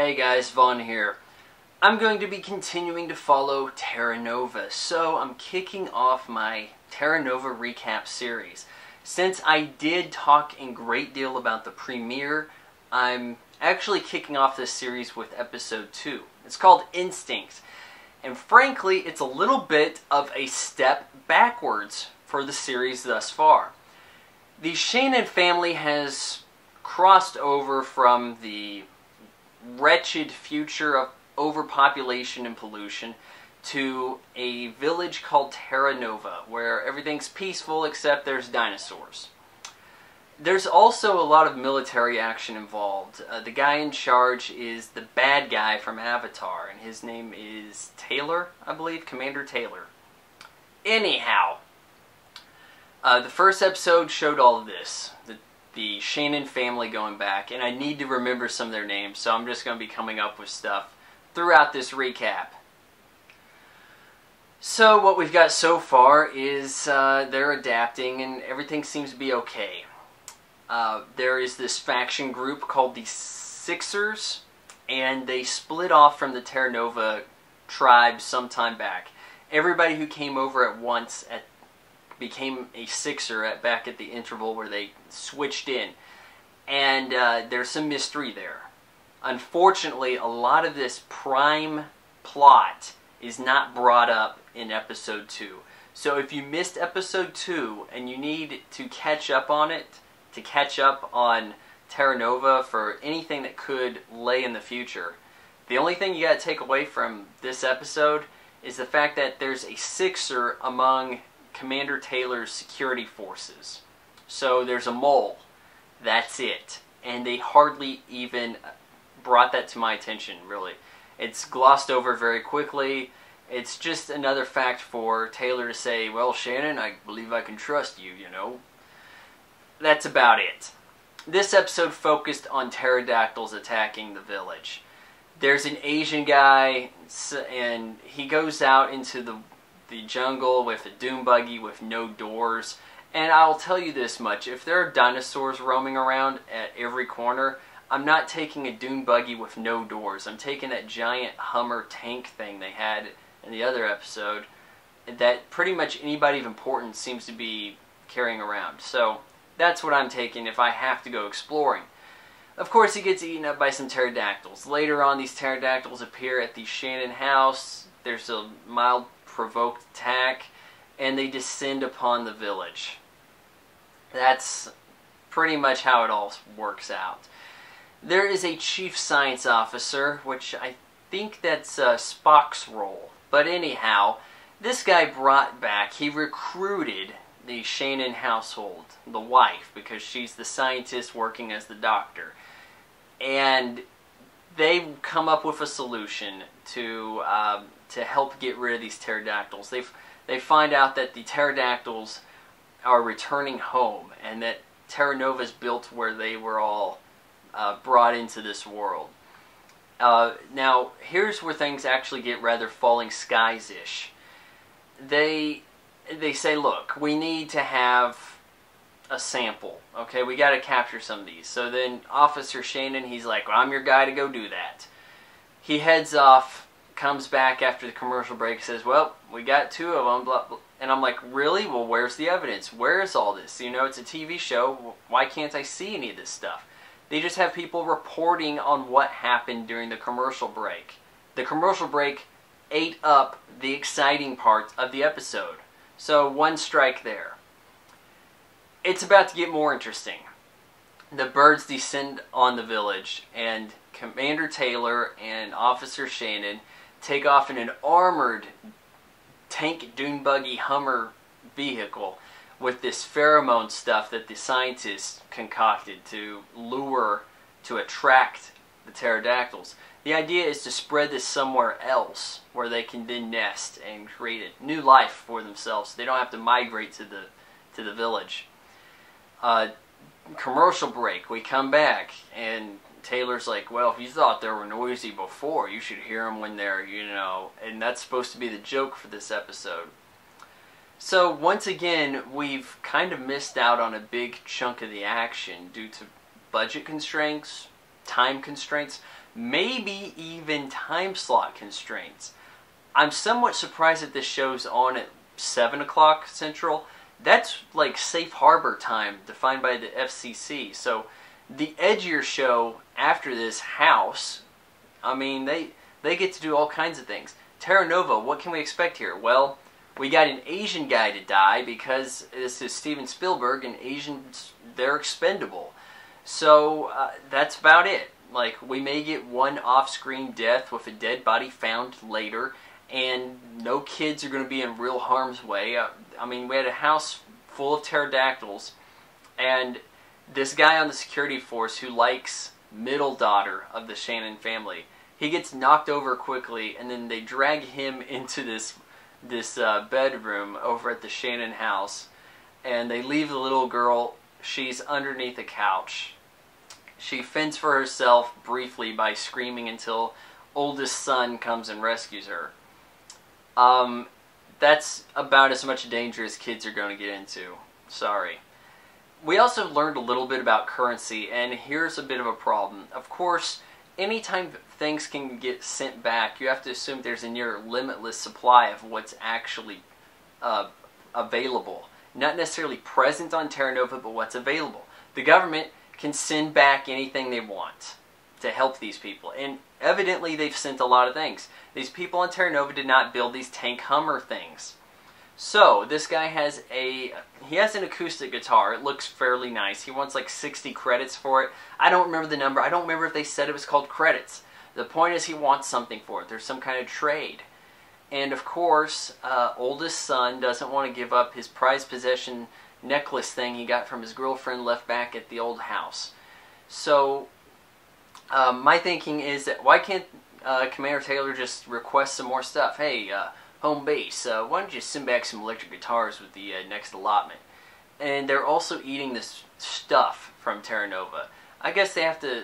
Hey guys, Vaughn here. I'm going to be continuing to follow Terra Nova, so I'm kicking off my Terra Nova recap series. Since I did talk in great deal about the premiere, I'm actually kicking off this series with episode 2. It's called Instinct, and frankly, it's a little bit of a step backwards for the series thus far. The Shannon family has crossed over from the wretched future of overpopulation and pollution to a village called Terra Nova, where everything's peaceful except there's dinosaurs. There's also a lot of military action involved. The guy in charge is the bad guy from Avatar, and his name is Taylor, I believe, Commander Taylor. Anyhow, the first episode showed all of this. The Shannon family going back, and I need to remember some of their names, so I'm just going to be coming up with stuff throughout this recap. So what we've got so far is they're adapting, and everything seems to be okay. There is this faction group called the Sixers, and they split off from the Terra Nova tribe some time back. Everybody who came over at once became a Sixer back at the interval where they switched in. And there's some mystery there. Unfortunately, a lot of this prime plot is not brought up in episode 2. So if you missed episode 2 and you need to catch up on it, to catch up on Terra Nova for anything that could lay in the future, the only thing you got to take away from this episode is the fact that there's a Sixer among Commander Taylor's security forces. So there's a mole. That's it. And they hardly even brought that to my attention, really. It's glossed over very quickly. It's just another fact for Taylor to say, well, Shannon, I believe I can trust you, you know. That's about it. This episode focused on pterodactyls attacking the village. There's an Asian guy, and he goes out into the jungle with a dune buggy with no doors. And I'll tell you this much, if there are dinosaurs roaming around at every corner, I'm not taking a dune buggy with no doors. I'm taking that giant Hummer tank thing they had in the other episode that pretty much anybody of importance seems to be carrying around. So that's what I'm taking if I have to go exploring. Of course, he gets eaten up by some pterodactyls. Later on, these pterodactyls appear at the Shannon house. There's a mild provoked attack, and they descend upon the village. That's pretty much how it all works out. There is a chief science officer, which I think that's Spock's role. But anyhow, this guy brought back, he recruited the Shannon household, the wife, because she's the scientist working as the doctor. And they come up with a solution to help get rid of these pterodactyls. They find out that the pterodactyls are returning home, and that Terra Nova is built where they were all brought into this world. Now, here's where things actually get rather falling skies-ish. They say, look, we need to have a sample. Okay, we got to capture some of these. So then Officer Shannon, he's like, well, I'm your guy to go do that. He heads off, comes back after the commercial break, says, well, we got 2 of them, blah, blah. And I'm like, really? Well, where's the evidence? Where is all this? You know, it's a TV show. Why can't I see any of this stuff? They just have people reporting on what happened during the commercial break. The commercial break ate up the exciting part of the episode. So, one strike there. It's about to get more interesting. The birds descend on the village, and Commander Taylor and Officer Shannon take off in an armored tank dune buggy Hummer vehicle with this pheromone stuff that the scientists concocted to attract the pterodactyls. The idea is to spread this somewhere else where they can then nest and create a new life for themselves, so they don't have to migrate to the village. Commercial break, we come back, and Taylor's like, well, if you thought they were noisy before, you should hear them when they're, you know, and that's supposed to be the joke for this episode. So once again, we've kind of missed out on a big chunk of the action due to budget constraints, time constraints. maybe even time slot constraints. I'm somewhat surprised that this show's on at 7 o'clock Central. That's like safe harbor time defined by the FCC. So the edgier show after this, House, I mean, they get to do all kinds of things. Terra Nova, what can we expect here? Well, we got an Asian guy to die because this is Steven Spielberg, and Asians, they're expendable. So that's about it. Like, we may get one off-screen death with a dead body found later, and no kids are going to be in real harm's way. I mean, we had a house full of pterodactyls, and this guy on the security force who likes middle daughter of the Shannon family, he gets knocked over quickly, and then they drag him into this bedroom over at the Shannon house, and they leave the little girl. She's underneath a couch. She fends for herself briefly by screaming until oldest son comes and rescues her. That's about as much danger as kids are going to get into. Sorry. We also learned a little bit about currency, and here's a bit of a problem. Of course, anytime things can get sent back, you have to assume there's a near limitless supply of what's actually available. Not necessarily present on Terra Nova, but what's available. The government can send back anything they want to help these people, and evidently they've sent a lot of things. These people on Terra Nova did not build these tank Hummer things. So this guy has an acoustic guitar. It looks fairly nice. He wants like 60 credits for it. I don't remember the number. I don't remember if they said it was called credits. The point is he wants something for it. There's some kind of trade. And of course, oldest son doesn't want to give up his prized possession necklace thing he got from his girlfriend left back at the old house. So my thinking is that why can't Commander Taylor just request some more stuff? Hey, home base, why don't you send back some electric guitars with the next allotment? And they're also eating this stuff from Terra Nova. I guess they have to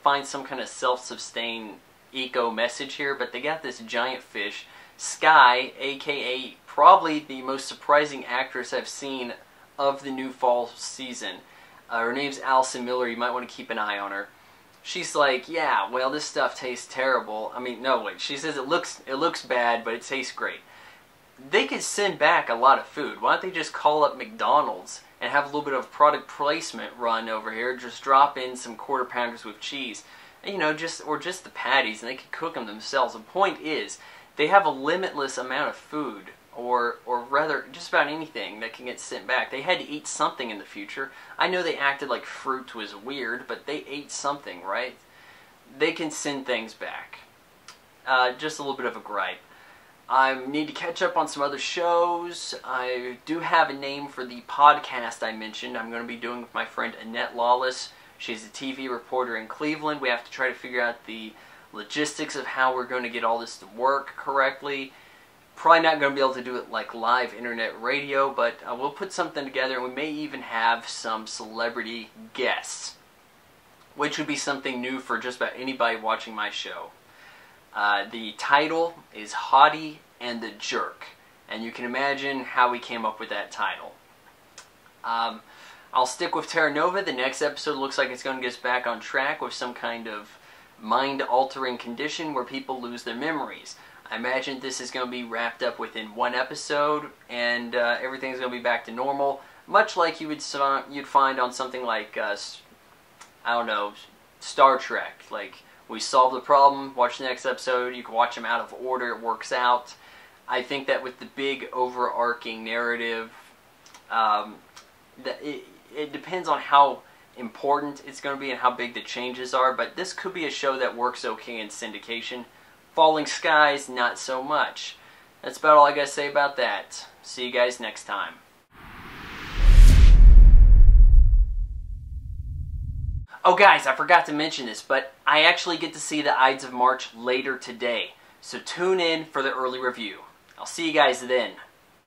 find some kind of self-sustained eco message here, but they got this giant fish, Sky, aka probably the most surprising actress I've seen of the new fall season. Her name's Allison Miller. You might want to keep an eye on her. She's like, yeah, well, this stuff tastes terrible. I mean, no, wait. She says it looks bad, but it tastes great. They could send back a lot of food. Why don't they just call up McDonald's and have a little bit of product placement run over here? Just drop in some quarter pounders with cheese, and, you know, just the patties, and they could cook them themselves. The point is, they have a limitless amount of food, or rather, just about anything that can get sent back. They had to eat something in the future. I know they acted like fruit was weird, but they ate something, right? They can send things back. Just a little bit of a gripe. I need to catch up on some other shows. I do have a name for the podcast I mentioned I'm going to be doing with my friend Annette Lawless. She's a TV reporter in Cleveland. We have to try to figure out the logistics of how we're going to get all this to work correctly. Probably not going to be able to do it like live internet radio, but we'll put something together, and we may even have some celebrity guests, which would be something new for just about anybody watching my show. The title is Hottie and the Jerk, and you can imagine how we came up with that title. I'll stick with Terra Nova. The next episode looks like it's going to get us back on track with some kind of mind-altering condition where people lose their memories. I imagine this is going to be wrapped up within one episode, and everything's going to be back to normal, much like you'd find on something like, I don't know, Star Trek. Like, we solve the problem, watch the next episode, you can watch them out of order, it works out. I think that with the big overarching narrative, that it depends on how important it's going to be and how big the changes are, but this could be a show that works okay in syndication. Falling Skies, not so much. That's about all I gotta say about that. See you guys next time. Oh guys, I forgot to mention this, but I actually get to see the Ides of March later today, so tune in for the early review. I'll see you guys then.